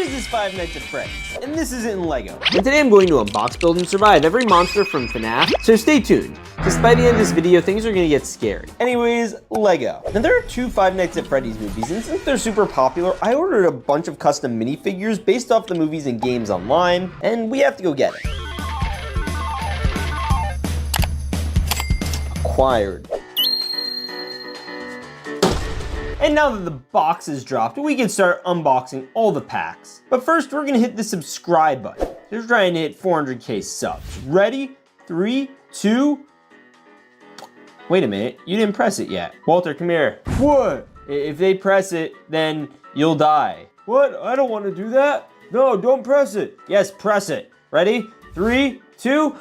This is Five Nights at Freddy's, and this isn't Lego. And today I'm going to unbox, build, and survive every monster from FNAF, so stay tuned, because by the end of this video, things are gonna get scary. Anyways, Lego. Now there are 2 Five Nights at Freddy's movies, and since they're super popular, I ordered a bunch of custom minifigures based off the movies and games online, and we have to go get it. Acquired. And now that the box is dropped, we can start unboxing all the packs. But first, we're gonna hit the subscribe button. We're trying to hit 400K subs. Ready? 3, 2. Wait a minute, you didn't press it yet. Walter, come here. What? If they press it, then you'll die. What? I don't want to do that. No, don't press it. Yes, press it. Ready? 3, 2.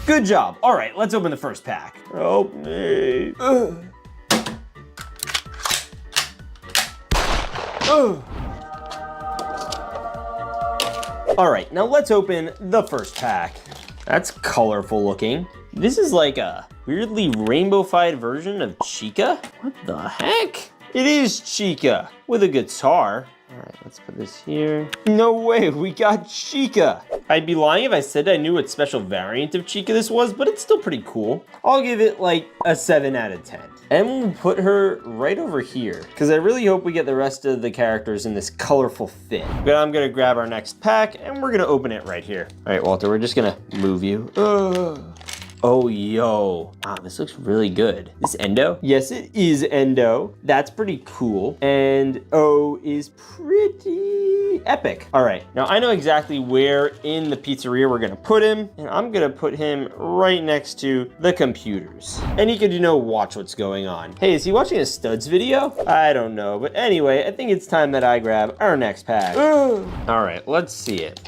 Good job. All right, let's open the first pack. Help me. All right, now let's open the first pack. That's colorful looking. This is like a weirdly rainbow-fied version of Chica. What the heck? It is Chica with a guitar. All right, let's put this here. No way, we got Chica. I'd be lying if I said I knew what special variant of Chica this was, but it's still pretty cool. I'll give it like a 7 out of 10. And we'll put her right over here, because I really hope we get the rest of the characters in this colorful fit. But I'm gonna grab our next pack, and we're gonna open it right here. All right, Walter, we're just gonna move you. Oh, yo. Wow, this looks really good. This Endo? Yes, it is Endo. That's pretty cool. And O is pretty epic. All right, now I know exactly where in the pizzeria we're gonna put him, and I'm gonna put him right next to the computers. And he could, watch what's going on. Hey, is he watching a Studs video? I don't know, but anyway, I think it's time that I grab our next pack. All right, let's see it.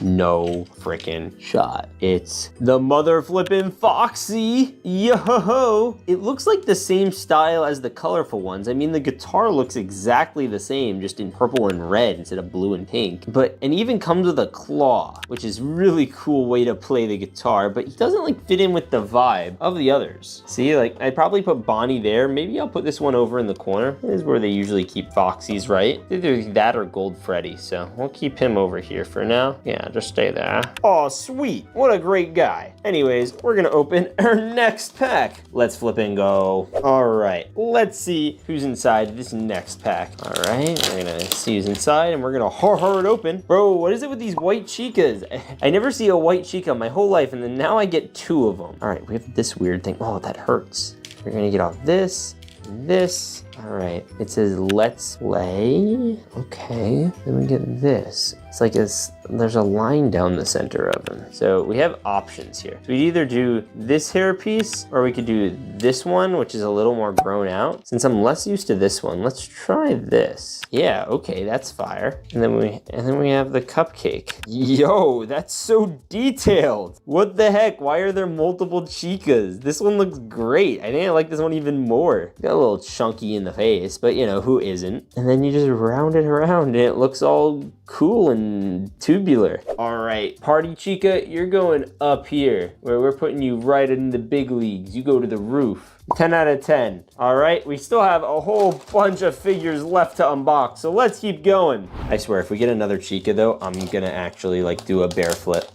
No frickin' shot. It's the mother flippin' Foxy. Yo-ho-ho. It looks like the same style as the colorful ones. I mean, the guitar looks exactly the same, just in purple and red instead of blue and pink. And even comes with a claw, which is really cool way to play the guitar, but he doesn't fit in with the vibe of the others. See, I'd probably put Bonnie there. Maybe I'll put this one over in the corner. This is where they usually keep Foxy's, right? Either that or Gold Freddy, so we'll keep him over here for now. Yeah. Just stay there. Oh, sweet. What a great guy. Anyways, we're gonna open our next pack. Let's flip and go. All right, let's see who's inside this next pack. All right, we're gonna see who's inside and we're gonna hurl it open. Bro, what is it with these white Chicas? I never see a white Chica my whole life, and then now I get 2 of them. All right, we have this weird thing. Oh, that hurts. We're gonna get off this and this. All right, it says let's play. Okay, then we get this. It's like there's a line down the center of them. So we have options here. So we'd either do this hairpiece or we could do this one, which is a little more grown out. Since I'm less used to this one, let's try this. Yeah, okay, that's fire. And then we have the cupcake. Yo, that's so detailed. What the heck? Why are there multiple Chicas? This one looks great. I think I like this one even more. Got a little chunky in the face, but who isn't? And then you just round it around and it looks all cool and tubular. All right, Party Chica, you're going up here where we're putting you right in the big leagues. You go to the roof. 10 out of 10. All right, we still have a whole bunch of figures left to unbox, so let's keep going. I swear, if we get another Chica though, I'm gonna actually do a bear flip.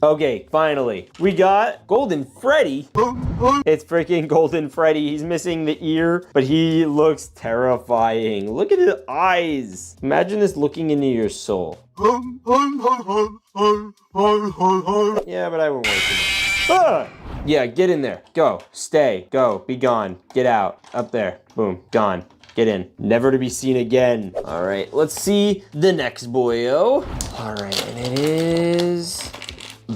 Okay, finally, we got Golden Freddy. It's freaking Golden Freddy. He's missing the ear, but he looks terrifying. Look at his eyes. Imagine this looking into your soul. Yeah, but I won't wait too much. Yeah, get in there. Go, stay, go, be gone, get out, up there, boom, gone. Get in, never to be seen again. All right, let's see the next boyo. All right, and it is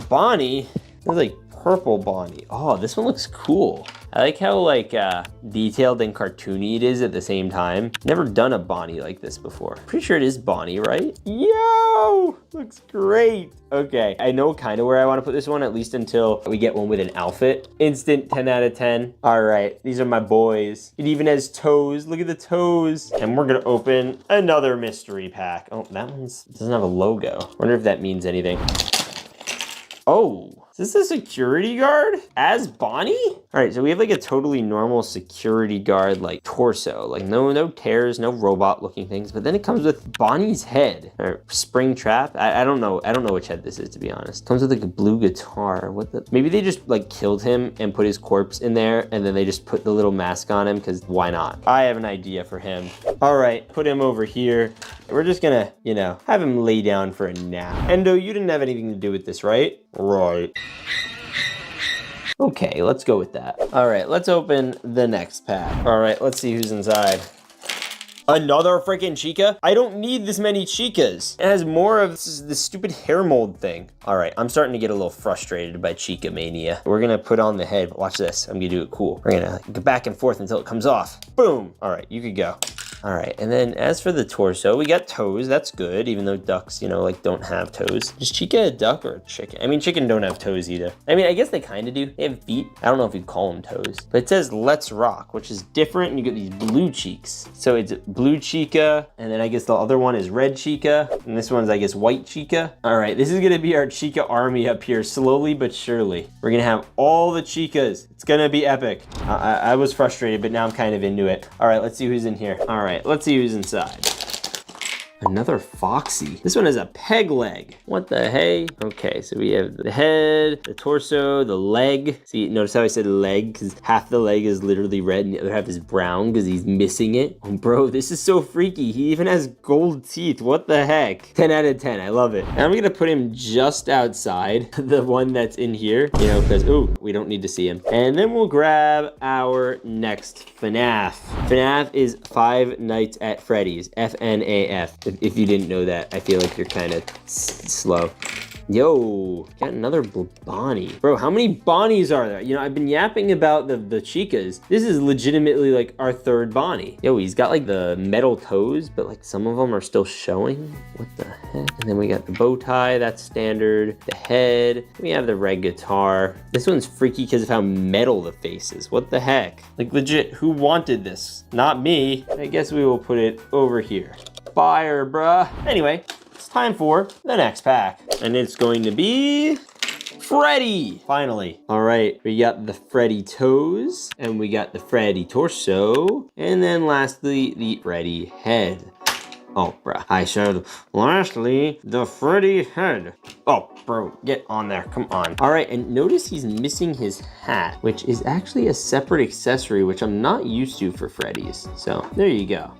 Bonnie. It's like purple Bonnie. Oh, this one looks cool. I like how detailed and cartoony it is at the same time. Never done a Bonnie like this before. Pretty sure it is Bonnie, right? Yo, looks great. Okay, I know kind of where I want to put this one, at least until we get one with an outfit. Instant 10 out of 10. All right, these are my boys. It even has toes. Look at the toes. And we're gonna open another mystery pack. Oh, that one doesn't have a logo. Wonder if that means anything. Oh, it's Is this a security guard as Bonnie? All right, so we have like a totally normal security guard like torso, like no tears, no robot looking things, but then it comes with Bonnie's head or spring trap. I don't know which head this is, to be honest. Comes with like a blue guitar. What the? Maybe they just like killed him and put his corpse in there, and then they just put the little mask on him because why not? I have an idea for him. All right, put him over here. We're just gonna, you know, have him lay down for a nap. Endo, you didn't have anything to do with this, right? Right. Okay, let's go with that. All right, let's open the next pack. All right, let's see who's inside. Another freaking Chica? I don't need this many Chicas. It has more of this stupid hair mold thing. All right, I'm starting to get a little frustrated by Chica mania. We're gonna put on the head. Watch this, I'm gonna do it cool. We're gonna go back and forth until it comes off. Boom. All right, you could go. All right, and then as for the torso, we got toes. That's good, even though ducks, you know, like don't have toes. Is Chica a duck or a chicken? I mean, chicken don't have toes either. I mean, I guess they kind of do. They have feet. I don't know if you'd call them toes, but it says let's rock, which is different. And you get these blue cheeks. So it's blue Chica, and then I guess the other one is red Chica, and this one's, I guess, white Chica. All right, this is gonna be our Chica army up here, slowly but surely. We're gonna have all the Chicas. It's gonna be epic. I was frustrated, but now I'm kind of into it. All right, let's see who's in here. All right, let's see who's inside. Another Foxy. This one has a peg leg. What the hey? Okay, so we have the head, the torso, the leg. See, notice how I said leg? Because half the leg is literally red and the other half is brown because he's missing it. Oh, bro, this is so freaky. He even has gold teeth. What the heck? 10 out of 10. I love it. And I'm going to put him just outside the one that's in here, you know, because, ooh, we don't need to see him. And then we'll grab our next FNAF. FNAF is Five Nights at Freddy's. FNAF. If you didn't know that, I feel like you're kind of slow. Yo, got another Bonnie. Bro, how many Bonnies are there? You know, I've been yapping about the Chicas. This is legitimately like our third Bonnie. Yo, he's got like the metal toes, but like some of them are still showing. What the heck? And then we got the bow tie, that's standard. The head, we have the red guitar. This one's freaky because of how metal the face is. What the heck? Like legit, who wanted this? Not me. I guess we will put it over here. Fire, bruh. Anyway, it's time for the next pack. And it's going to be Freddy, finally. All right, we got the Freddy toes, and we got the Freddy torso, and then lastly, the Freddy head. Oh, bruh. I said, lastly, the Freddy head. Oh, bro, get on there, come on. All right, and notice he's missing his hat, which is actually a separate accessory, which I'm not used to for Freddy's. So there you go.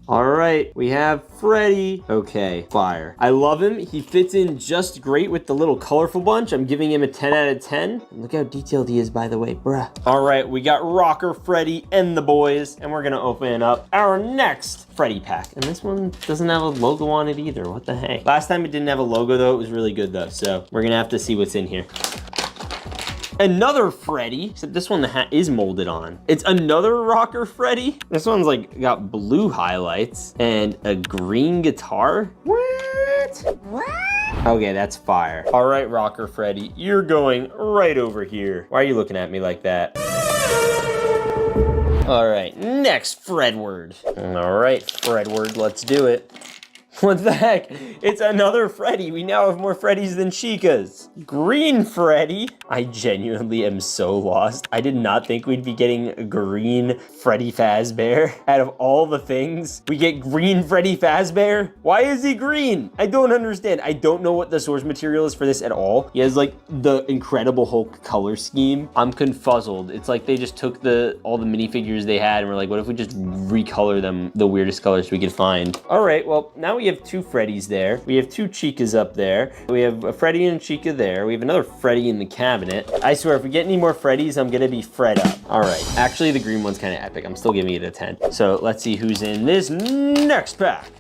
All right, we have Freddy. Okay, fire. I love him. He fits in just great with the little colorful bunch. I'm giving him a 10 out of 10. Look how detailed he is, by the way, bruh. All right, we got Rocker Freddy and the boys, and we're gonna open up our next Freddy pack. And this one doesn't have a logo on it either. What the heck? Last time it didn't have a logo though. It was really good though. So we're gonna have to see what's in here. Another Freddy, except this one the hat is molded on. It's another Rocker Freddy. This one's like got blue highlights and a green guitar. What? Okay, that's fire. All right, Rocker Freddy, you're going right over here. Why are you looking at me like that? All right, next Fredward. All right, Fredward, let's do it. What the heck? It's another Freddy. We now have more Freddys than Chicas. Green Freddy. I genuinely am so lost. I did not think we'd be getting a green Freddy Fazbear. Out of all the things, we get green Freddy Fazbear? Why is he green? I don't understand. I don't know what the source material is for this at all. He has like the Incredible Hulk color scheme. I'm confuzzled. It's like they just took all the minifigures they had and were like, what if we just recolor them the weirdest colors we could find? All right, well, now we have two Freddys there. We have two Chicas up there. We have a Freddy and Chica there. We have another Freddy in the cabinet. I swear, if we get any more Freddys, I'm gonna be Fred up. All right, actually the green one's kind of epic. I'm still giving it a 10. So let's see who's in this next pack.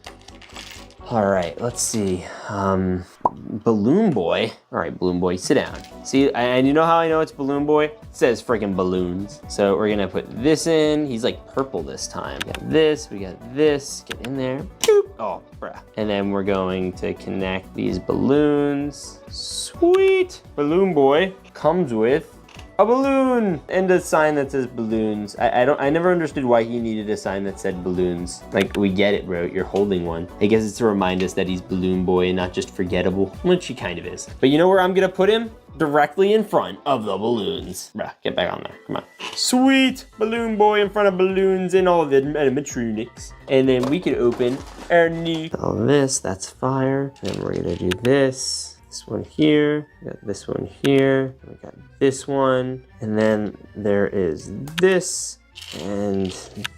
All right, let's see. Balloon Boy. All right, Balloon Boy, sit down. See, and you know how I know it's Balloon Boy? It says freaking balloons. So we're gonna put this in. He's like purple this time. We got this, we got this. Get in there. Boop. Oh, bruh. And then we're going to connect these balloons. Sweet. Balloon Boy comes with a balloon and a sign that says balloons. I never understood why he needed a sign that said balloons. Like, we get it, bro. You're holding one. I guess it's to remind us that he's Balloon Boy and not just forgettable, which he kind of is. But you know where I'm gonna put him? directly in front of the balloons. Bruh, get back on there, come on. Sweet balloon boy in front of balloons and all the animatronics. And then we can open our new, all this, that's fire. And we're gonna do this one here, we got this one here, we got this one, and then there is this and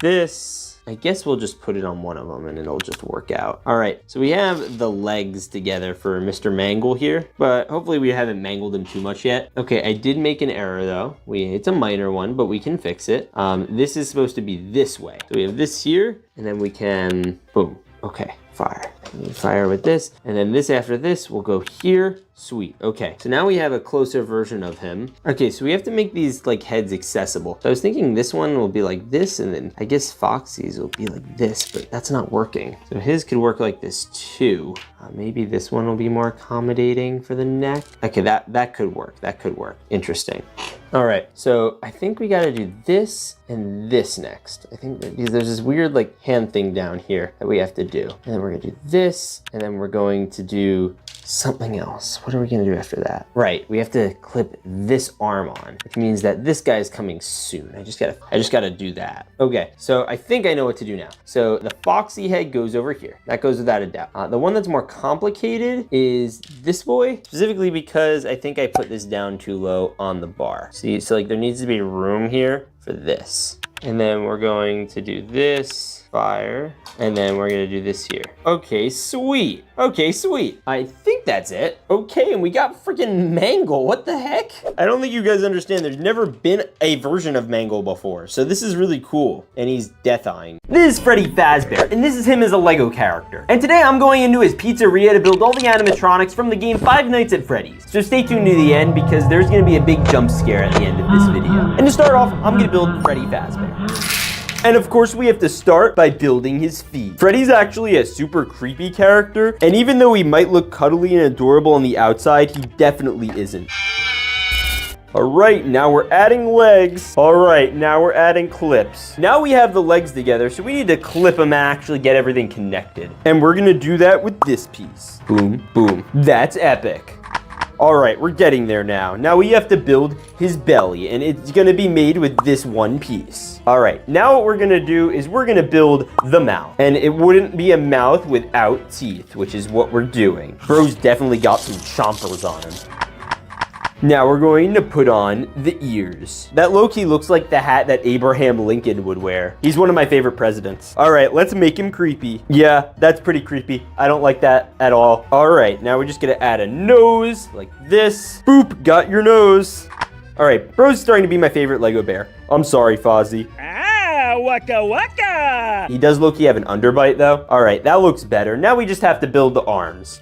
this. I guess we'll just put it on one of them and it'll just work out. All right, so we have the legs together for Mr. Mangle here, but hopefully we haven't mangled him too much yet. Okay, I did make an error though. It's a minor one, but we can fix it. This is supposed to be this way. So we have this here, and then we can, boom, okay, fire. Fire with this, and then this after this will go here. Sweet. Okay, so now we have a closer version of him. Okay, so we have to make these like heads accessible. So I was thinking this one will be like this, and then I guess Foxy's will be like this, but that's not working. So his could work like this too. Maybe this one will be more accommodating for the neck. Okay, that could work. That could work. Interesting. All right, so I think we gotta do this and this next. I think that, because there's this weird like hand thing down here that we have to do. And then we're gonna do this, and then we're going to do something else. What are we gonna do after that? Right, we have to clip this arm on, which means that this guy is coming soon. I just gotta do that. Okay, so I think I know what to do now. So the Foxy head goes over here. That goes without a doubt. The one that's more complicated is this boy, specifically because I think I put this down too low on the bar. See, so like there needs to be room here for this. And then we're going to do this, fire, and then we're gonna do this here. Okay, sweet. Okay, sweet. I think that's it. Okay, and we got freaking Mangle. What the heck? I don't think you guys understand. There's never been a version of Mangle before, so this is really cool. And he's death-eyeing. This is Freddy Fazbear, and this is him as a Lego character. And today I'm going into his pizzeria to build all the animatronics from the game Five Nights at Freddy's. So stay tuned to the end because there's gonna be a big jump scare at the end of this video. And to start off, I'm gonna build Freddy Fazbear. And of course, we have to start by building his feet. Freddy's actually a super creepy character, and even though he might look cuddly and adorable on the outside, he definitely isn't. All right, now we're adding legs. All right, now we're adding clips. Now we have the legs together, so we need to clip them and actually get everything connected. And we're gonna do that with this piece. Boom, boom. That's epic. All right, we're getting there now. Now we have to build his belly, and it's gonna be made with this one piece. All right, now what we're gonna do is we're gonna build the mouth. And it wouldn't be a mouth without teeth, which is what we're doing. Bro's definitely got some chompers on him. Now we're going to put on the ears. That low-key looks like the hat that Abraham Lincoln would wear. He's one of my favorite presidents. All right, let's make him creepy. Yeah, that's pretty creepy. I don't like that at all. All right, now we're just gonna add a nose like this. Boop, got your nose. All right, Bro's starting to be my favorite Lego bear. I'm sorry, Fozzie. Ah, waka waka! He does low-key have an underbite though. All right, that looks better. Now we just have to build the arms.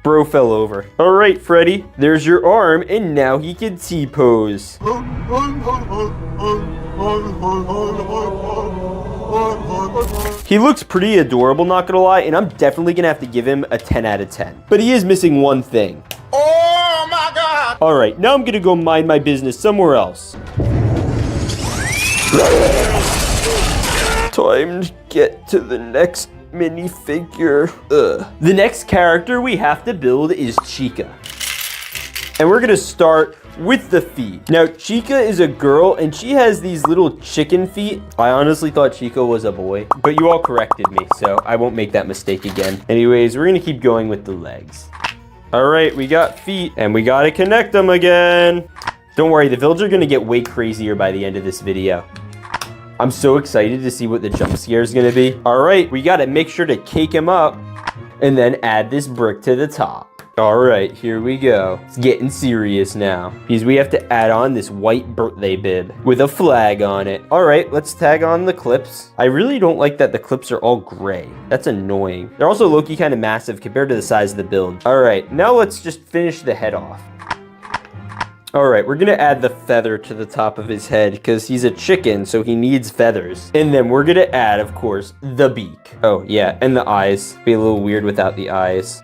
Bro fell over. All right, Freddy, there's your arm, and now he can T-pose. He looks pretty adorable, not gonna lie, and I'm definitely gonna have to give him a 10 out of 10. But he is missing one thing. Oh my God! All right, now I'm gonna go mind my business somewhere else. Time to get to the next minifigure. The next character we have to build is Chica. And we're gonna start with the feet. Now, Chica is a girl and she has these little chicken feet. I honestly thought Chica was a boy, but you all corrected me, so I won't make that mistake again. Anyways, we're gonna keep going with the legs. All right, we got feet and we gotta connect them again. Don't worry, the villagers are gonna get way crazier by the end of this video. I'm so excited to see what the jump scare is gonna be. All right, we gotta make sure to cake him up and then add this brick to the top. All right, here we go. It's getting serious now because we have to add on this white birthday bib with a flag on it. All right, let's tag on the clips. I really don't like that the clips are all gray. That's annoying. They're also low-key kind of massive compared to the size of the build. All right, now let's just finish the head off. All right, we're gonna add the feather to the top of his head because he's a chicken, so he needs feathers. And then we're gonna add, of course, the beak. Oh, yeah, and the eyes. Be a little weird without the eyes.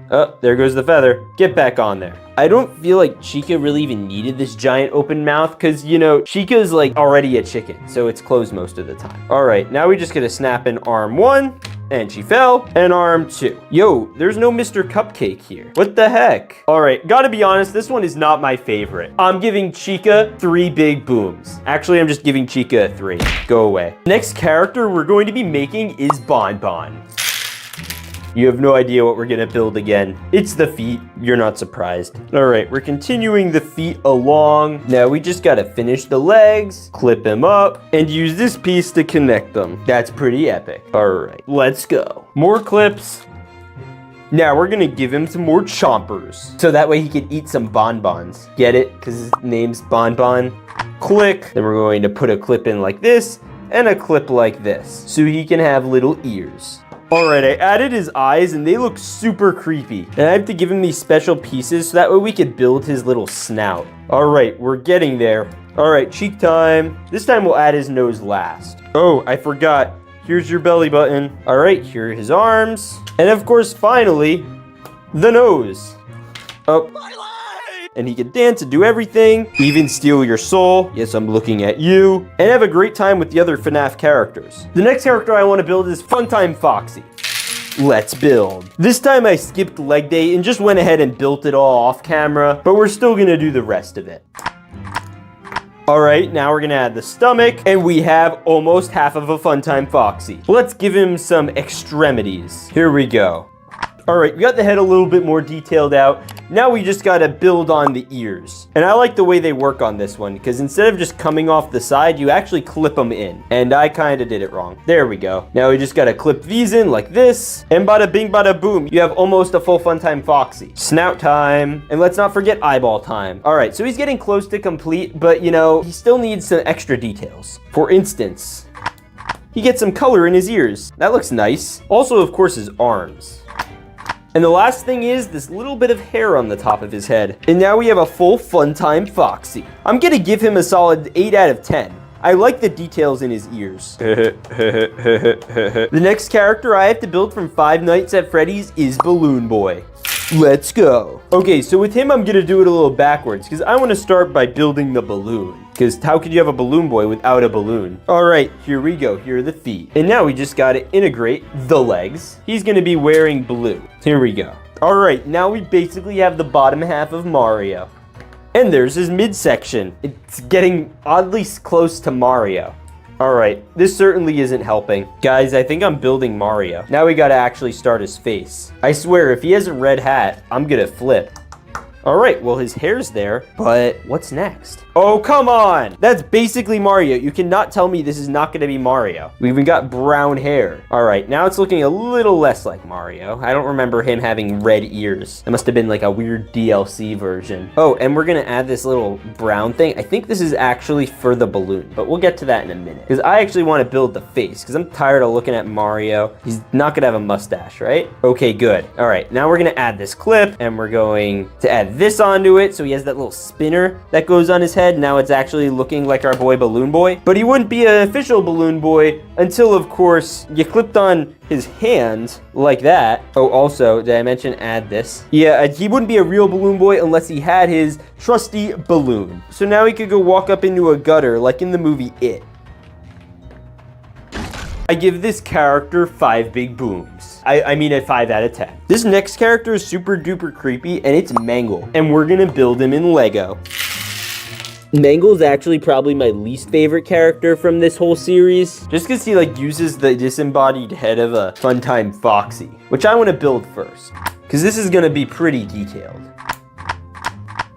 Oh, there goes the feather. Get back on there. I don't feel like Chica really even needed this giant open mouth because, you know, Chica's like already a chicken, so it's closed most of the time. All right, now we just gotta snap in arm one and she fell, and arm 2. Yo, there's no Mr. Cupcake here. What the heck? All right, gotta be honest, this one is not my favorite. I'm giving Chica 3 big booms. Actually, I'm just giving Chica a 3. Go away. Next character we're going to be making is Bon Bon. You have no idea what we're gonna build again. It's the feet. You're not surprised. All right, we're continuing the feet along. Now we just gotta finish the legs, clip them up, and use this piece to connect them. That's pretty epic. All right, let's go. More clips. Now we're gonna give him some more chompers, so that way he can eat some bonbons. Get it? Because his name's Bon Bon. Click. Then we're going to put a clip in like this, and a clip like this, so he can have little ears. All right, I added his eyes and they look super creepy. And I have to give him these special pieces so that way we could build his little snout. All right, we're getting there. All right, cheek time. This time we'll add his nose last. Oh, I forgot. Here's your belly button. All right, here are his arms. And of course, finally, the nose. Oh. And he can dance and do everything, even steal your soul. Yes, I'm looking at you. And have a great time with the other FNAF characters. The next character I want to build is Funtime Foxy. Let's build. This time I skipped leg day and just went ahead and built it all off camera, but we're still gonna do the rest of it. All right, now we're gonna add the stomach, and we have almost half of a Funtime Foxy. Let's give him some extremities. Here we go. All right, we got the head a little bit more detailed out. Now we just gotta build on the ears. And I like the way they work on this one, because instead of just coming off the side, you actually clip them in. And I kinda did it wrong. There we go. Now we just gotta clip these in like this, and bada bing bada boom, you have almost a full Funtime Foxy. Snout time, and let's not forget eyeball time. All right, so he's getting close to complete, but you know, he still needs some extra details. For instance, he gets some color in his ears. That looks nice. Also, of course, his arms. And the last thing is this little bit of hair on the top of his head. And now we have a full Funtime Foxy. I'm gonna give him a solid 8 out of 10. I like the details in his ears. The next character I have to build from Five Nights at Freddy's is Balloon Boy. Let's go. Okay, so with him, I'm gonna do it a little backwards because I wanna start by building the balloon. Because how could you have a balloon boy without a balloon? All right, here we go. Here are the feet. And now we just gotta integrate the legs. He's gonna be wearing blue. Here we go. All right, now we basically have the bottom half of Mario. And there's his midsection. It's getting oddly close to Mario. All right, this certainly isn't helping. Guys, I think I'm building Mario. Now we gotta actually start his face. I swear, if he has a red hat, I'm gonna flip. All right, well, his hair's there, but what's next? Oh, come on! That's basically Mario. You cannot tell me this is not gonna be Mario. We even got brown hair. All right, now it's looking a little less like Mario. I don't remember him having red ears. It must have been like a weird DLC version. Oh, and we're gonna add this little brown thing. I think this is actually for the balloon, but we'll get to that in a minute. Because I actually wanna build the face, because I'm tired of looking at Mario. He's not gonna have a mustache, right? Okay, good. All right, now we're gonna add this clip, and we're going to add this onto it, so he has that little spinner that goes on his head. Now it's actually looking like our boy Balloon Boy, but he wouldn't be an official Balloon Boy until, of course, you clipped on his hand like that. Oh, also, did I mention add this? Yeah, he wouldn't be a real Balloon Boy unless he had his trusty balloon. So now he could go walk up into a gutter like in the movie It. I give this character 5 big booms. I mean a 5 out of 10. This next character is super duper creepy, and it's Mangle. And we're gonna build him in Lego. Mangle's actually probably my least favorite character from this whole series. Just because he like uses the disembodied head of a Funtime Foxy, which I want to build first. Because this is gonna be pretty detailed.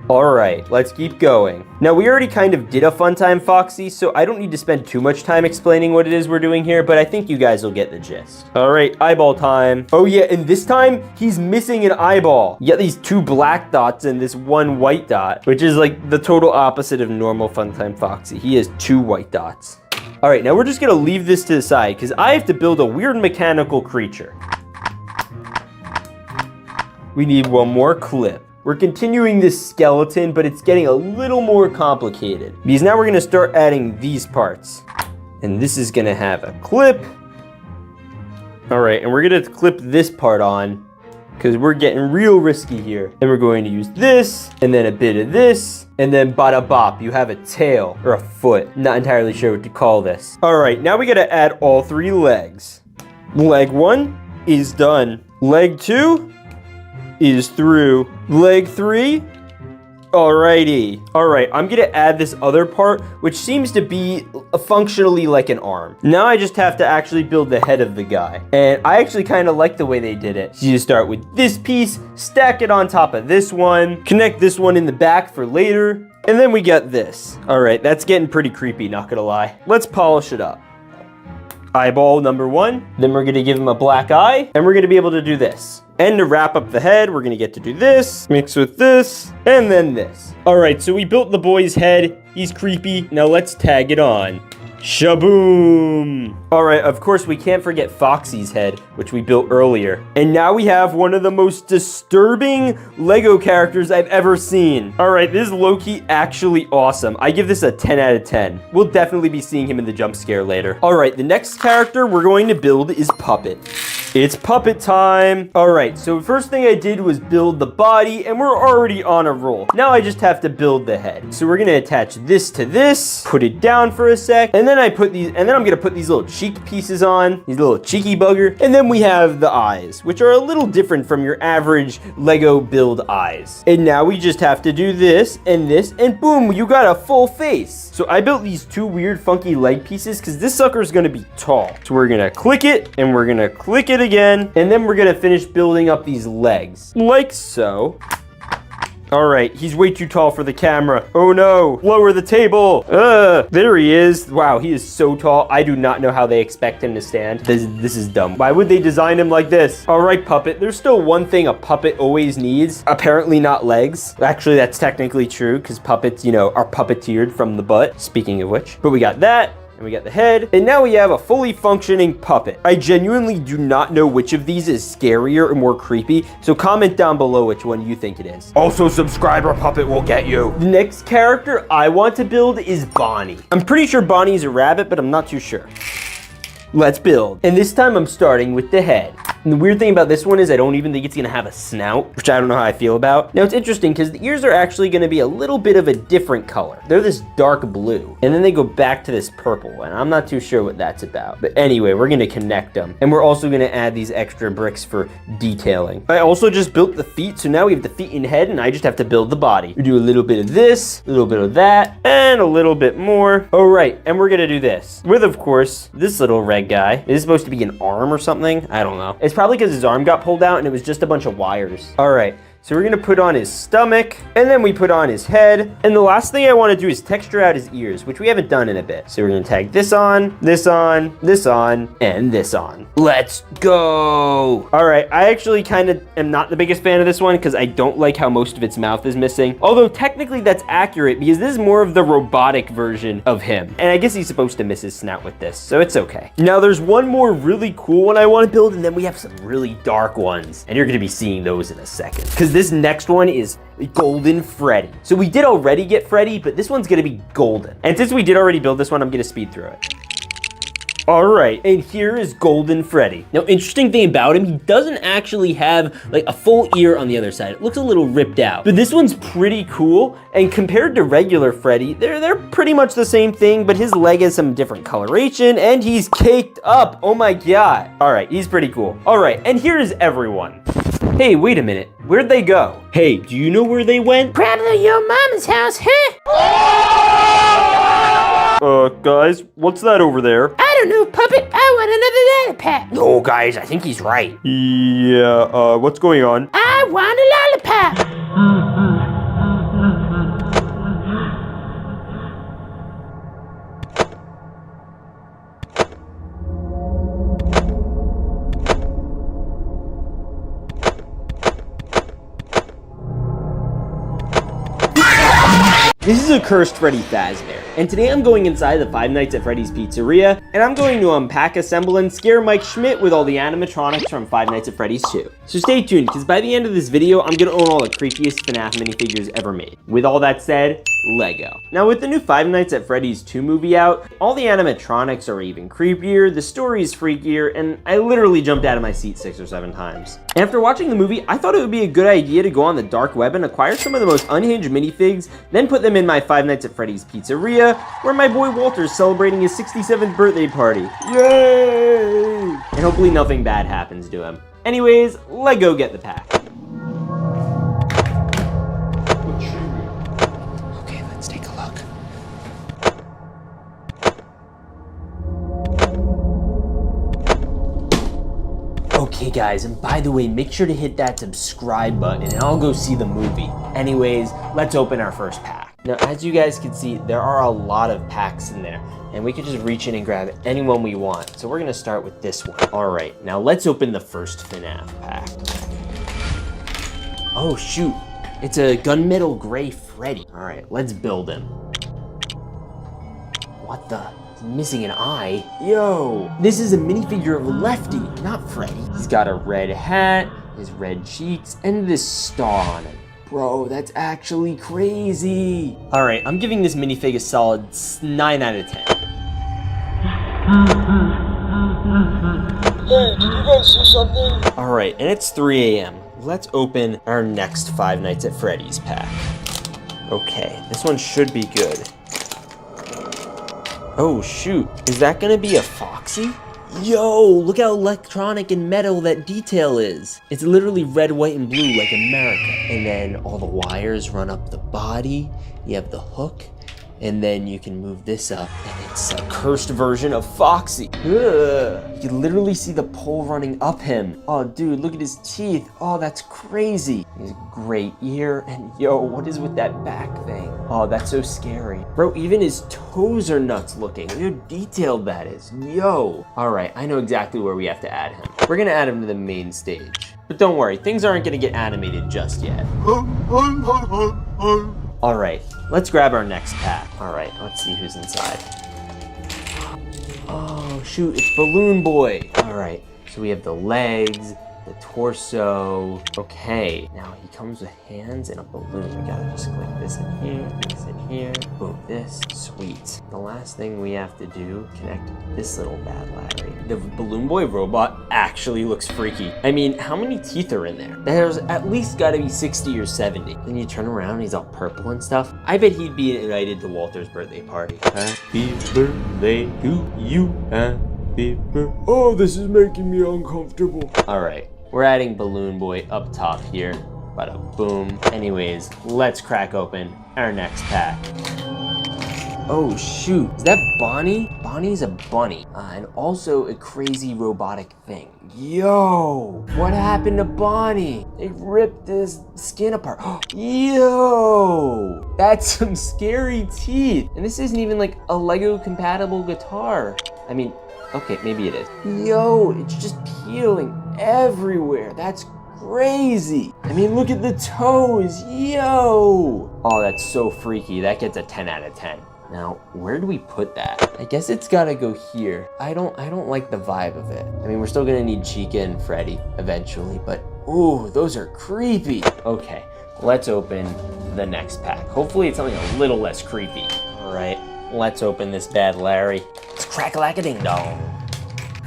All right, let's keep going. Now, we already kind of did a Funtime Foxy, so I don't need to spend too much time explaining what it is we're doing here, but I think you guys will get the gist. All right, eyeball time. Oh yeah, and this time, he's missing an eyeball. You got these 2 black dots and this 1 white dot, which is like the total opposite of normal Funtime Foxy. He has 2 white dots. All right, now we're just gonna leave this to the side because I have to build a weird mechanical creature. We need 1 more clip. We're continuing this skeleton, but it's getting a little more complicated. Because now we're gonna start adding these parts. And this is gonna have a clip. All right, and we're gonna clip this part on because we're getting real risky here. And we're going to use this, and then a bit of this, and then bada bop, you have a tail or a foot. Not entirely sure what to call this. All right, now we gotta add all 3 legs. Leg 1 is done. Leg 2 is through. Leg 3. Alrighty. Alright, I'm gonna add this other part, which seems to be functionally like an arm. Now I just have to actually build the head of the guy. And I actually kind of like the way they did it. So you start with this piece, stack it on top of this one, connect this one in the back for later, and then we got this. Alright, that's getting pretty creepy, not gonna lie. Let's polish it up. Eyeball number 1. Then we're gonna give him a black eye, and we're gonna be able to do this. And to wrap up the head, we're gonna get to do this, mix with this, and then this. All right, so we built the boy's head. He's creepy. Now let's tag it on. Shaboom! All right, of course, we can't forget Foxy's head, which we built earlier. And now we have one of the most disturbing Lego characters I've ever seen. All right, this is low-key actually awesome. I give this a 10 out of 10. We'll definitely be seeing him in the jump scare later. All right, the next character we're going to build is Puppet. It's puppet time. All right, so first thing I did was build the body, and we're already on a roll. Now I just have to build the head. So we're gonna attach this to this, put it down for a sec, and then I'm gonna put these little cheek pieces on, these little cheeky bugger, and then we have the eyes, which are a little different from your average Lego build eyes. And now we just have to do this, and boom, you got a full face. So I built these two weird funky leg pieces because this sucker is gonna be tall. So we're gonna click it, and we're gonna click it again, and then we're gonna finish building up these legs, like so. All right, he's way too tall for the camera. Oh no, lower the table. There he is. Wow, he is so tall. I do not know how they expect him to stand. This is dumb. Why would they design him like this? All right, Puppet, there's still one thing a puppet always needs. Apparently not legs. Actually, that's technically true because puppets, you know, are puppeteered from the butt. Speaking of which, but we got that. And we got the head, and now we have a fully functioning puppet. I genuinely do not know which of these is scarier or more creepy, so comment down below which one you think it is. Also, subscriber puppet will get you. The next character I want to build is Bonnie. I'm pretty sure Bonnie's a rabbit, but I'm not too sure. Let's build. And this time I'm starting with the head. And the weird thing about this one is I don't even think it's gonna have a snout, which I don't know how I feel about. Now it's interesting because the ears are actually gonna be a little bit of a different color. They're this dark blue, and then they go back to this purple, and I'm not too sure what that's about. But anyway, we're gonna connect them, and we're also gonna add these extra bricks for detailing. I also just built the feet, so now we have the feet and head, and I just have to build the body. We do a little bit of this, a little bit of that, and a little bit more. All right, and we're gonna do this with, of course, this little red guy. Is this supposed to be an arm or something? I don't know. It's probably because his arm got pulled out and it was just a bunch of wires. All right. So we're gonna put on his stomach, and then we put on his head. And the last thing I wanna do is texture out his ears, which we haven't done in a bit. So we're gonna tag this on, this on, this on, and this on. Let's go. All right, I actually kind of am not the biggest fan of this one because I don't like how most of its mouth is missing. Although technically that's accurate because this is more of the robotic version of him. And I guess he's supposed to miss his snout with this, so it's okay. Now there's one more really cool one I wanna build, and then we have some really dark ones. And you're gonna be seeing those in a second. Because this next one is Golden Freddy. So we did already get Freddy, but this one's gonna be golden. And since we did already build this one, I'm gonna speed through it. All right, and here is Golden Freddy. Now, interesting thing about him, he doesn't actually have like a full ear on the other side. It looks a little ripped out, but this one's pretty cool. And compared to regular Freddy, they're pretty much the same thing, but his leg has some different coloration and he's caked up. Oh my God. All right, he's pretty cool. All right, and here is everyone. Hey, wait a minute. Where'd they go? Hey, do you know where they went? Probably your mama's house, huh? Guys, what's that over there? I don't know, Puppet. I want another lollipop. No, guys, I think he's right. Yeah, what's going on? I want a lollipop. This is a cursed Freddy Fazbear, and today I'm going inside the Five Nights at Freddy's pizzeria, and I'm going to unpack, assemble, and scare Mike Schmidt with all the animatronics from Five Nights at Freddy's 2. So stay tuned, because by the end of this video, I'm going to own all the creepiest FNAF minifigures ever made. With all that said, Lego. Now with the new Five Nights at Freddy's 2 movie out, all the animatronics are even creepier, the story is freakier, and I literally jumped out of my seat 6 or 7 times. After watching the movie, I thought it would be a good idea to go on the dark web and acquire some of the most unhinged minifigs, then put them in my Five Nights at Freddy's pizzeria, where my boy Walter's celebrating his 67th birthday party. Yay! And hopefully nothing bad happens to him. Anyways, let's go get the pack. Okay, let's take a look. Okay guys, and by the way, make sure to hit that subscribe button and I'll go see the movie. Anyways, let's open our first pack. Now, as you guys can see, there are a lot of packs in there, and we can just reach in and grab any one we want. So we're gonna start with this one. All right, now let's open the first FNAF pack. Oh shoot, it's a gunmetal gray Freddy. All right, let's build him. What the? He's missing an eye. Yo, this is a minifigure of Lefty, not Freddy. He's got a red hat, his red cheeks, and this star on him. Bro, that's actually crazy. All right, I'm giving this minifig a solid 9 out of 10. Hey, did you guys see something? All right, and it's 3 a.m. Let's open our next Five Nights at Freddy's pack. Okay, this one should be good. Oh shoot, is that gonna be a Foxy? Yo, look how electronic and metal that detail is. It's literally red, white, and blue like America. And then all the wires run up the body. You have the hook. And then you can move this up, and it's a cursed version of Foxy. Ugh. You can literally see the pole running up him. Oh, dude, look at his teeth. Oh, that's crazy. His great ear, and yo, what is with that back thing? Oh, that's so scary. Bro, even his toes are nuts looking. Look how detailed that is. Yo. All right, I know exactly where we have to add him. We're gonna add him to the main stage. But don't worry, things aren't gonna get animated just yet. All right, let's grab our next pack. All right, let's see who's inside. Oh, shoot, it's Balloon Boy. All right, so we have the legs, the torso. Okay, now he comes with hands and a balloon. We gotta just click this in here, boom, this, sweet. The last thing we have to do, connect this little bad Larry. The Balloon Boy robot actually looks freaky. I mean, how many teeth are in there? There's at least gotta be 60 or 70. Then you turn around and he's all purple and stuff. I bet he'd be invited to Walter's birthday party. Happy birthday to you, happy birthday. Oh, this is making me uncomfortable. All right, we're adding Balloon Boy up top here. Bada boom. Anyways, let's crack open our next pack. Oh shoot, is that Bonnie? Bonnie's a bunny, and also a crazy robotic thing. Yo, what happened to Bonnie? They ripped his skin apart. Yo, that's some scary teeth. And this isn't even like a Lego compatible guitar. I mean, okay, maybe it is. Yo, it's just peeling everywhere. That's crazy. I mean, look at the toes. Yo. Oh, that's so freaky. That gets a 10 out of 10. Now, where do we put that? I guess it's gotta go here. I don't like the vibe of it. I mean, we're still gonna need Chica and Freddy eventually, but ooh, those are creepy. Okay, let's open the next pack. Hopefully it's something a little less creepy. All right, let's open this bad Larry. It's crack-a-lack-a-ding-dong.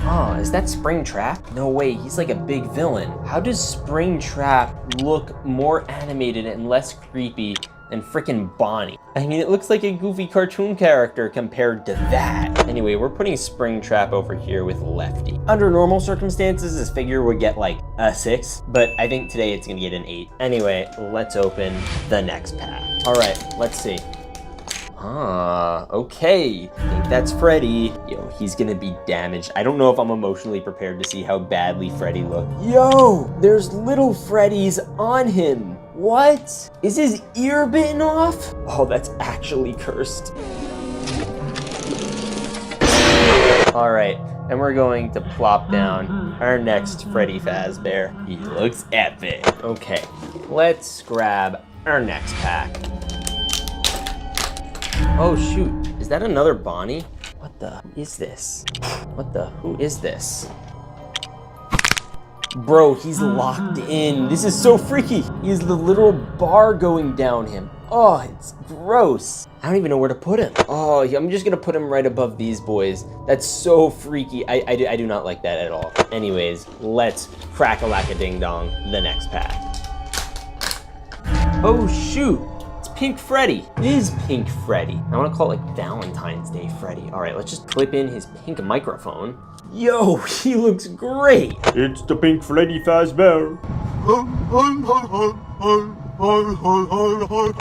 Oh, is that Springtrap? No way, he's like a big villain. How does Springtrap look more animated and less creepy than frickin' Bonnie? I mean, it looks like a goofy cartoon character compared to that. Anyway, we're putting Springtrap over here with Lefty. Under normal circumstances, this figure would get like a 6, but I think today it's gonna get an 8. Anyway, let's open the next pack. All right, let's see. Ah, okay. I think that's Freddy. Yo, he's gonna be damaged. I don't know if I'm emotionally prepared to see how badly Freddy looked. Yo, there's little Freddy's on him. What? Is his ear bitten off? Oh, that's actually cursed. All right, and we're going to plop down our next Freddy Fazbear. He looks epic. Okay, let's grab our next pack. Oh shoot, is that another Bonnie? What the is this? What the, who is this? Bro, he's locked in. This is so freaky. He has the literal bar going down him. Oh, it's gross. I don't even know where to put him. Oh, I'm just gonna put him right above these boys. That's so freaky. I do not like that at all. Anyways, let's crack-a-lack-a-ding-dong the next pack. Oh shoot, it's Pink Freddy. It is Pink Freddy. I wanna call it like Valentine's Day Freddy. All right, let's just clip in his pink microphone. Yo, he looks great. It's the Pink Freddy Fazbear.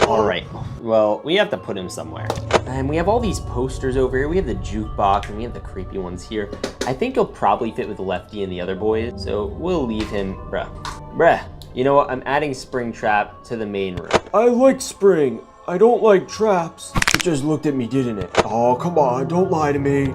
All right, well, we have to put him somewhere. And we have all these posters over here. We have the jukebox and we have the creepy ones here. I think he'll probably fit with Lefty and the other boys, so we'll leave him, bruh. You know what, I'm adding Springtrap to the main room. I like spring. I don't like traps. It just looked at me, didn't it? Oh, come on, don't lie to me.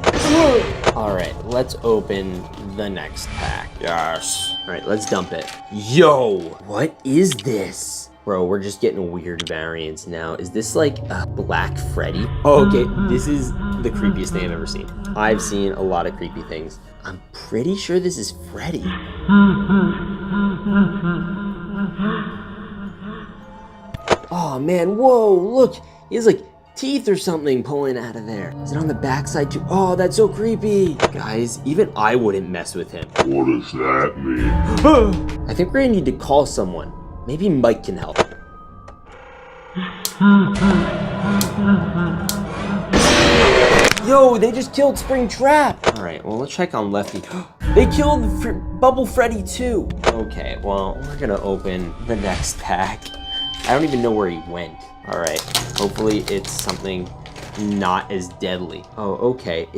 All right, let's open the next pack. Yes. All right, let's dump it. Yo, what is this? Bro, we're just getting weird variants now. Is this like a Black Freddy? Oh, okay, this is the creepiest thing I've ever seen. I've seen a lot of creepy things. I'm pretty sure this is Freddy. Oh man, whoa, look, he has like teeth or something pulling out of there. Is it on the backside too? Oh, that's so creepy. Guys, even I wouldn't mess with him. What does that mean? I think we're gonna need to call someone. Maybe Mike can help. Yo, they just killed Springtrap. All right, well, let's check on Lefty. They killed Bubble Freddy too. Okay, well, we're gonna open the next pack. I don't even know where he went. All right, hopefully it's something not as deadly. Oh, okay,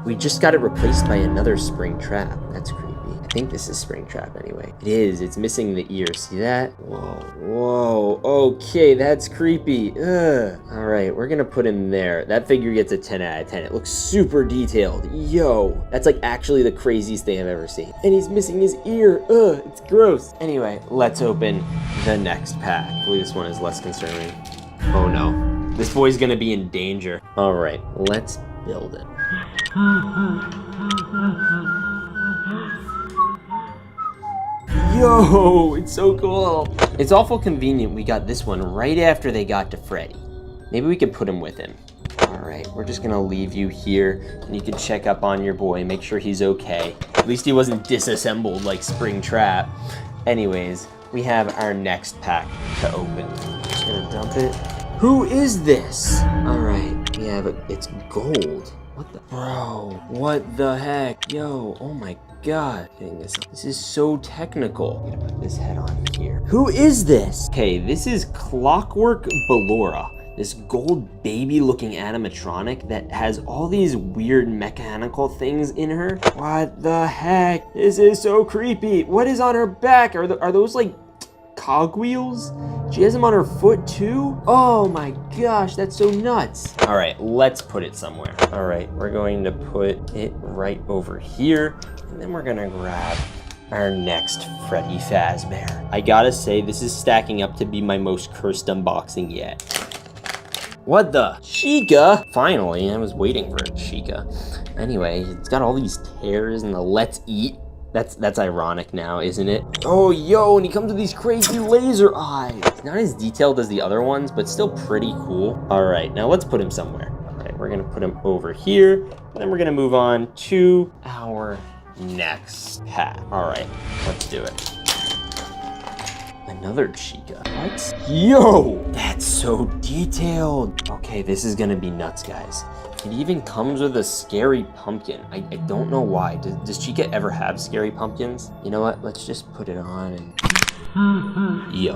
we just got it replaced by another Springtrap. That's creepy. I think this is Springtrap anyway. It is, it's missing the ear, see that? Whoa, okay, that's creepy. Ugh. All right, we're gonna put him there. That figure gets a 10 out of 10. It looks super detailed. Yo, that's like actually the craziest thing I've ever seen. And he's missing his ear. Ugh, it's gross. Anyway, let's open the next pack. Hopefully this one is less concerning. Oh no, this boy's gonna be in danger. All right, let's build it. Yo, it's so cool. It's awful convenient we got this one right after they got to Freddy. Maybe we could put him with him. All right, we're just gonna leave you here and you can check up on your boy, make sure he's okay. At least he wasn't disassembled like Springtrap. Anyways, we have our next pack to open. Just gonna dump it. Who is this? All right, we have it's gold. What the? Bro, what the heck? Yo, oh my God. This is so technical. I'm gonna put this head on here. Who is this? Okay, this is Clockwork Ballora. This gold baby looking animatronic that has all these weird mechanical things in her. What the heck? This is so creepy. What is on her back? Are those like cogwheels? She has them on her foot too? Oh my gosh, that's so nuts. All right, let's put it somewhere. All right, we're going to put it right over here. And then we're gonna grab our next Freddy Fazbear. I gotta say, this is stacking up to be my most cursed unboxing yet. What the? Chica? Finally, I was waiting for it, Chica. Anyway, it's got all these tears and the let's eat. That's ironic now, isn't it? Oh, yo, and he comes with these crazy laser eyes. It's not as detailed as the other ones, but still pretty cool. All right, now let's put him somewhere. All right, we're gonna put him over here, and then we're gonna move on to our next pack. All right, let's do it. Another Chica. What? Yo, that's so detailed. Okay, this is gonna be nuts, guys. It even comes with a scary pumpkin. I don't know why. Does Chica ever have scary pumpkins? You know what? Let's just put it on and... Yo,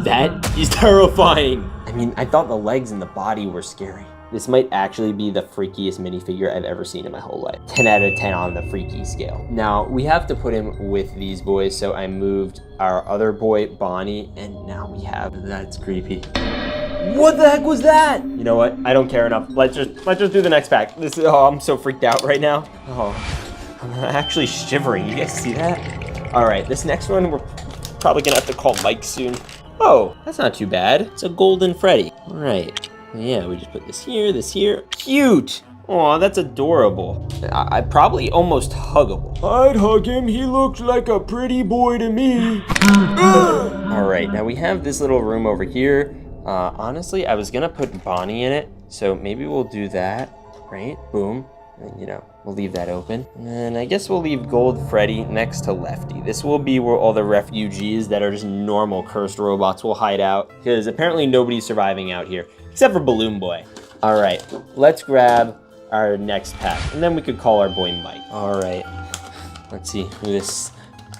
that is terrifying. I mean, I thought the legs and the body were scary. This might actually be the freakiest minifigure I've ever seen in my whole life. 10 out of 10 on the freaky scale. Now, we have to put him with these boys, so I moved our other boy, Bonnie, and now we have... That's creepy. What the heck was that? You know what? I don't care enough. Let's just do the next pack. I'm so freaked out right now. Oh, I'm actually shivering. You guys see that? All right, this next one, we're probably gonna have to call Mike soon. Oh, that's not too bad. It's a golden Freddy. All right. Yeah, we just put this here, Cute. Aw, that's adorable. I probably almost huggable. I'd hug him. He looked like a pretty boy to me. All right, now we have this little room over here. Honestly, I was gonna put Bonnie in it, so maybe we'll do that, right? Boom, and, you know, we'll leave that open. And I guess we'll leave Gold Freddy next to Lefty. This will be where all the refugees that are just normal cursed robots will hide out, because apparently nobody's surviving out here, except for Balloon Boy. All right, let's grab our next pack, and then we could call our boy Mike. All right, let's see who this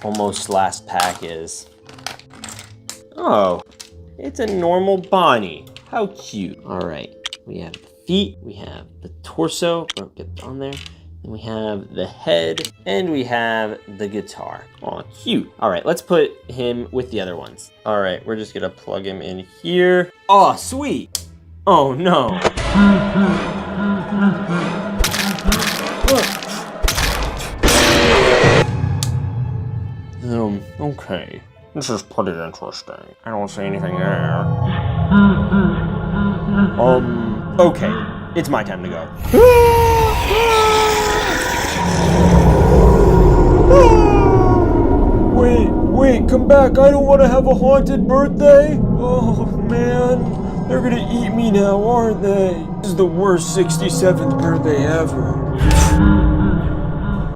almost last pack is. Oh, it's a normal Bonnie. How cute. All right, we have the feet, we have the torso, get on there, and we have the head, and we have the guitar. Oh, cute. All right, let's put him with the other ones. All right, we're just gonna plug him in here. Oh, sweet. Oh, no. Okay. This is pretty interesting. I don't see anything there. Okay. It's my time to go. Wait, come back. I don't want to have a haunted birthday. Oh, man. They're gonna eat me now, aren't they? This is the worst 67th birthday ever.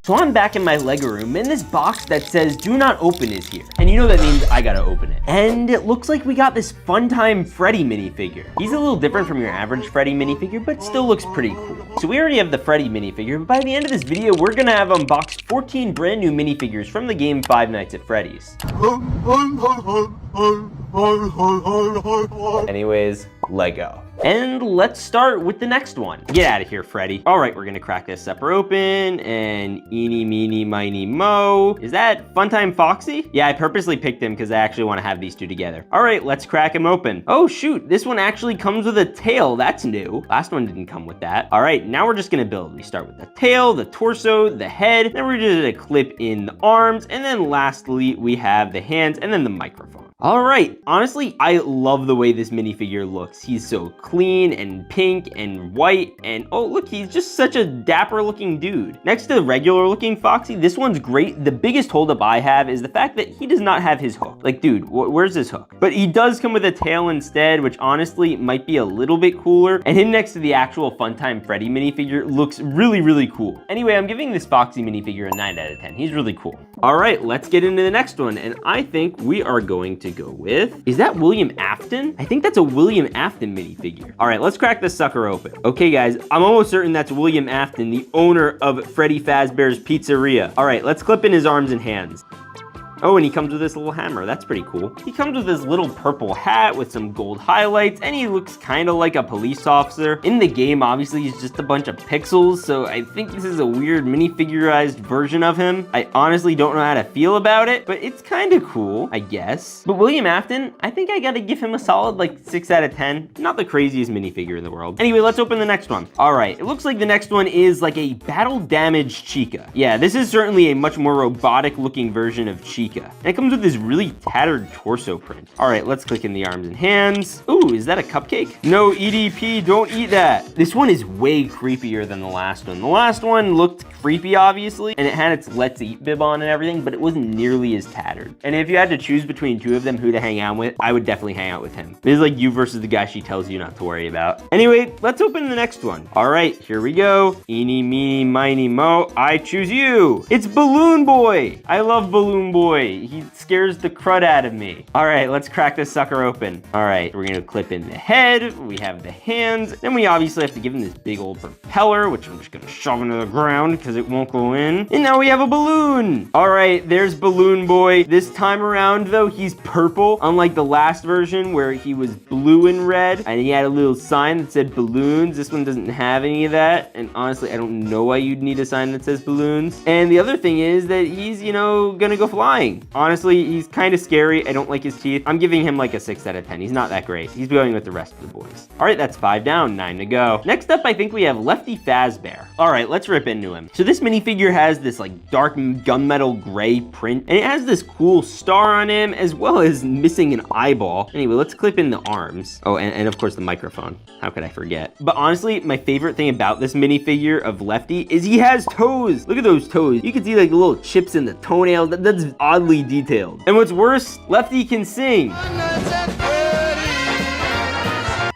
So I'm back in my Lego room, and this box that says do not open is here. And you know that means I gotta open it. And it looks like we got this Funtime Freddy minifigure. He's a little different from your average Freddy minifigure, but still looks pretty cool. So we already have the Freddy minifigure, but by the end of this video, we're gonna have unboxed 14 brand new minifigures from the game Five Nights at Freddy's. Anyways, Lego. And let's start with the next one. Get out of here, Freddy. All right, we're gonna crack this sucker open, and eeny, meeny, miny, mo. Is that Funtime Foxy? Yeah, I purposely picked him because I actually want to have these two together. All right, let's crack him open. Oh shoot, this one actually comes with a tail. That's new. Last one didn't come with that. All right, now we're just gonna build. We start with the tail, the torso, the head, then we're just gonna clip in the arms, and then lastly, we have the hands, and then the microphone. All right, honestly, I love the way this minifigure looks. He's so clean and pink and white, and oh look, he's just such a dapper looking dude. Next to the regular looking Foxy, this one's great. The biggest holdup I have is the fact that he does not have his hook. Like, dude, where's his hook? But he does come with a tail instead, which honestly might be a little bit cooler. And him next to the actual Funtime Freddy minifigure looks really, really cool. Anyway, I'm giving this Foxy minifigure a 9 out of 10. He's really cool. All right, let's get into the next one, and I think we are going to go with, is that William Afton? I think that's a William Afton minifigure. All right, let's crack this sucker open. Okay, guys, I'm almost certain that's William Afton, the owner of Freddy Fazbear's Pizzeria. All right, let's clip in his arms and hands. Oh, and he comes with this little hammer. That's pretty cool. He comes with this little purple hat with some gold highlights, and he looks kind of like a police officer. In the game, obviously, he's just a bunch of pixels, so I think this is a weird minifigurized version of him. I honestly don't know how to feel about it, but it's kind of cool, I guess. But William Afton, I think I gotta give him a solid, like, 6 out of 10. Not the craziest minifigure in the world. Anyway, let's open the next one. All right, it looks like the next one is like a battle-damaged Chica. Yeah, this is certainly a much more robotic-looking version of Chica. And it comes with this really tattered torso print. All right, let's click in the arms and hands. Ooh, is that a cupcake? No, EDP, don't eat that. This one is way creepier than the last one. The last one looked creepy, obviously, and it had its Let's Eat bib on and everything, but it wasn't nearly as tattered. And if you had to choose between two of them who to hang out with, I would definitely hang out with him. This is like you versus the guy she tells you not to worry about. Anyway, let's open the next one. All right, here we go. Eeny, meeny, miny, mo, I choose you. It's Balloon Boy. I love Balloon Boy. He scares the crud out of me. All right, let's crack this sucker open. All right, we're gonna clip in the head. We have the hands. Then we obviously have to give him this big old propeller, which I'm just gonna shove into the ground because it won't go in. And now we have a balloon. All right, there's Balloon Boy. This time around though, he's purple, unlike the last version where he was blue and red, and he had a little sign that said balloons. This one doesn't have any of that, and honestly, I don't know why you'd need a sign that says balloons. And the other thing is that he's, you know, gonna go flying. terrifying. Honestly, he's kind of scary. I don't like his teeth. I'm giving him like a 6 out of 10. He's not that great. He's going with the rest of the boys. All right, that's 5 down, 9 to go. Next up, I think we have Lefty Fazbear. All right, let's rip into him. So this minifigure has this like dark gunmetal gray print, and it has this cool star on him as well as missing an eyeball. Anyway, let's clip in the arms. Oh, and of course the microphone. How could I forget? But honestly, my favorite thing about this minifigure of Lefty is he has toes. Look at those toes. You can see like little chips in the toenails. That's oddly detailed. And what's worse, Lefty can sing.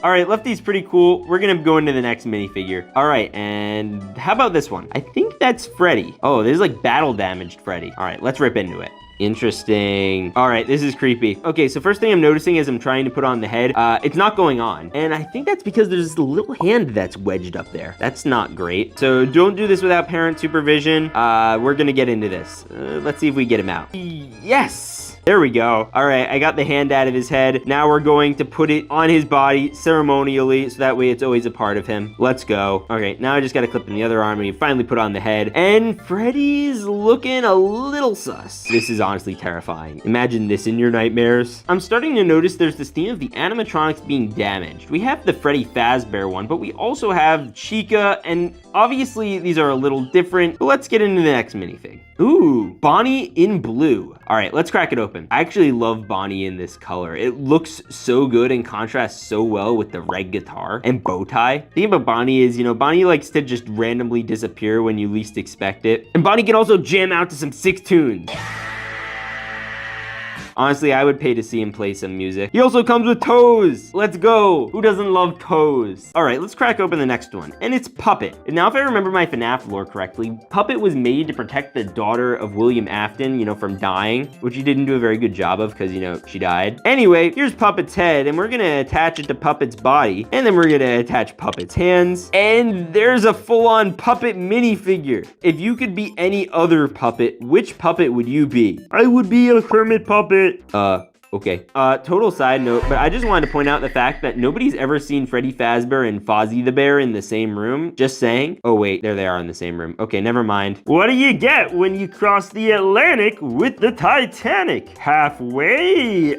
All right, Lefty's pretty cool. We're gonna go into the next minifigure. All right, and how about this one? I think that's Freddy. Oh, this is like battle damaged Freddy. All right, let's rip into it. Interesting. All right, this is creepy. Okay, so first thing I'm noticing as I'm trying to put on the head, it's not going on. And I think that's because there's this little hand that's wedged up there. That's not great. So don't do this without parent supervision. We're gonna get into this. Let's see if we get him out. Yes! There we go. All right, I got the hand out of his head. Now we're going to put it on his body ceremonially, so that way it's always a part of him. Let's go. Okay, now I just got to clip in the other arm and you finally put on the head. And Freddy's looking a little sus. This is honestly terrifying. Imagine this in your nightmares. I'm starting to notice there's this theme of the animatronics being damaged. We have the Freddy Fazbear one, but we also have Chica, and obviously these are a little different, but let's get into the next minifig. Ooh, Bonnie in blue. All right, let's crack it open. I actually love Bonnie in this color. It looks so good and contrasts so well with the red guitar and bow tie. The thing about Bonnie is, you know, Bonnie likes to just randomly disappear when you least expect it. And Bonnie can also jam out to some sick tunes. Honestly, I would pay to see him play some music. He also comes with toes. Let's go. Who doesn't love toes? All right, let's crack open the next one. And it's Puppet. And now, if I remember my FNAF lore correctly, Puppet was made to protect the daughter of William Afton, you know, from dying, which he didn't do a very good job of because, you know, she died. Anyway, here's Puppet's head, and we're gonna attach it to Puppet's body. And then we're gonna attach Puppet's hands. And there's a full-on Puppet minifigure. If you could be any other puppet, which puppet would you be? I would be a Kermit puppet. Okay. Total side note, but I just wanted to point out the fact that nobody's ever seen Freddy Fazbear and Fozzie the Bear in the same room. Just saying. Oh, wait, there they are in the same room. Okay, never mind. What do you get when you cross the Atlantic with the Titanic? Halfway?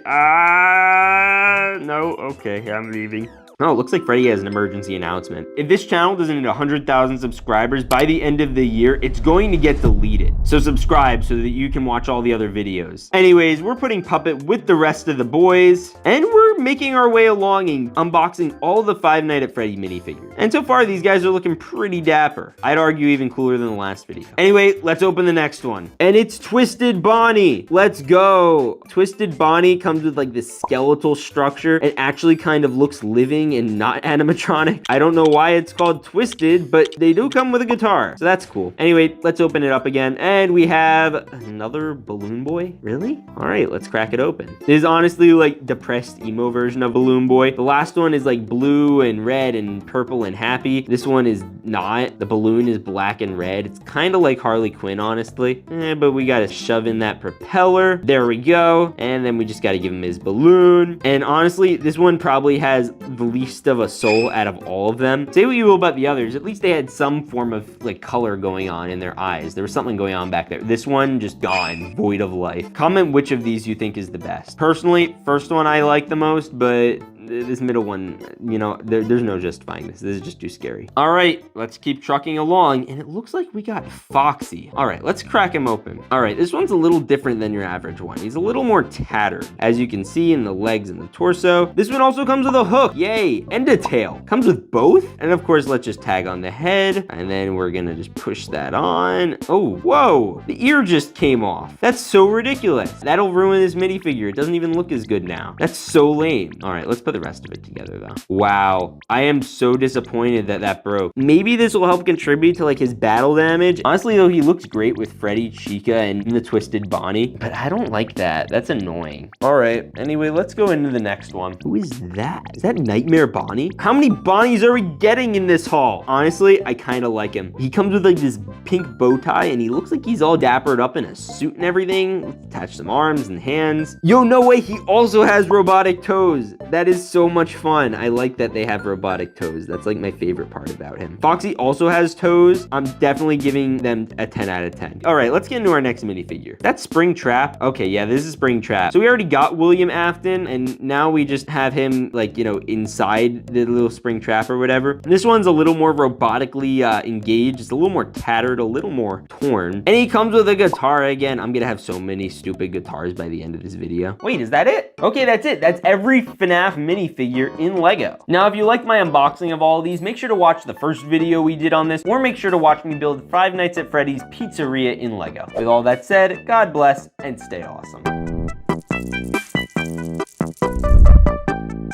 No. Okay, I'm leaving. Oh, it looks like Freddy has an emergency announcement. If this channel doesn't hit 100,000 subscribers by the end of the year, it's going to get deleted. So subscribe so that you can watch all the other videos. Anyways, we're putting Puppet with the rest of the boys, and we're making our way along and unboxing all the Five Nights at Freddy minifigures. And so far, these guys are looking pretty dapper. I'd argue even cooler than the last video. Anyway, let's open the next one. And it's Twisted Bonnie. Let's go. Twisted Bonnie comes with like this skeletal structure and actually kind of looks living and not animatronic. I don't know why it's called Twisted, but they do come with a guitar, so that's cool. Anyway, let's open it up again, and we have another Balloon Boy. Really? All right, let's crack it open. This is honestly like depressed emo version of Balloon Boy. The last one is like blue and red and purple and happy. This one is not. The balloon is black and red. It's kind of like Harley Quinn, honestly. But we gotta shove in that propeller. There we go. And then we just gotta give him his balloon. And honestly, this one probably has the least of a soul out of all of them. Say what you will about the others, at least they had some form of like color going on in their eyes. There was something going on back there. This one just gone, void of life. Comment which of these you think is the best. Personally, first one I like the most, but this middle one, you know, there's no justifying this. This is just too scary. All right, let's keep trucking along, and it looks like we got Foxy. All right, let's crack him open. All right, this one's a little different than your average one. He's a little more tattered, as you can see in the legs and the torso. This one also comes with a hook, yay, and a tail. Comes with both, and of course, let's just tag on the head, and then we're gonna just push that on. Oh, whoa, the ear just came off. That's so ridiculous. That'll ruin this minifigure. It doesn't even look as good now. That's so lame. All right, let's put the rest of it together though. Wow, I am so disappointed that that broke. Maybe this will help contribute to like his battle damage. Honestly though, he looks great with Freddy, Chica, and the Twisted Bonnie, but I don't like that. That's annoying. All right, anyway, let's go into the next one. Who is that? Is that Nightmare Bonnie? How many Bonnies are we getting in this haul? Honestly, I kind of like him. He comes with like this pink bow tie and he looks like he's all dappered up in a suit and everything. Let's attach some arms and hands. Yo, no way, he also has robotic toes. That is so much fun. I like that they have robotic toes. That's like my favorite part about him. Foxy also has toes. I'm definitely giving them a 10 out of 10. All right, let's get into our next minifigure. That's Springtrap. Okay, yeah, this is Springtrap. So we already got William Afton, and now we just have him, like, you know, inside the little Springtrap or whatever. And this one's a little more robotically engaged. It's a little more tattered, a little more torn. And he comes with a guitar again. I'm gonna have so many stupid guitars by the end of this video. Wait, is that it? Okay, that's it. That's every FNAF minifigure in Lego. Now, if you liked my unboxing of all of these, make sure to watch the first video we did on this, or make sure to watch me build Five Nights at Freddy's Pizzeria in Lego. With all that said, God bless and stay awesome.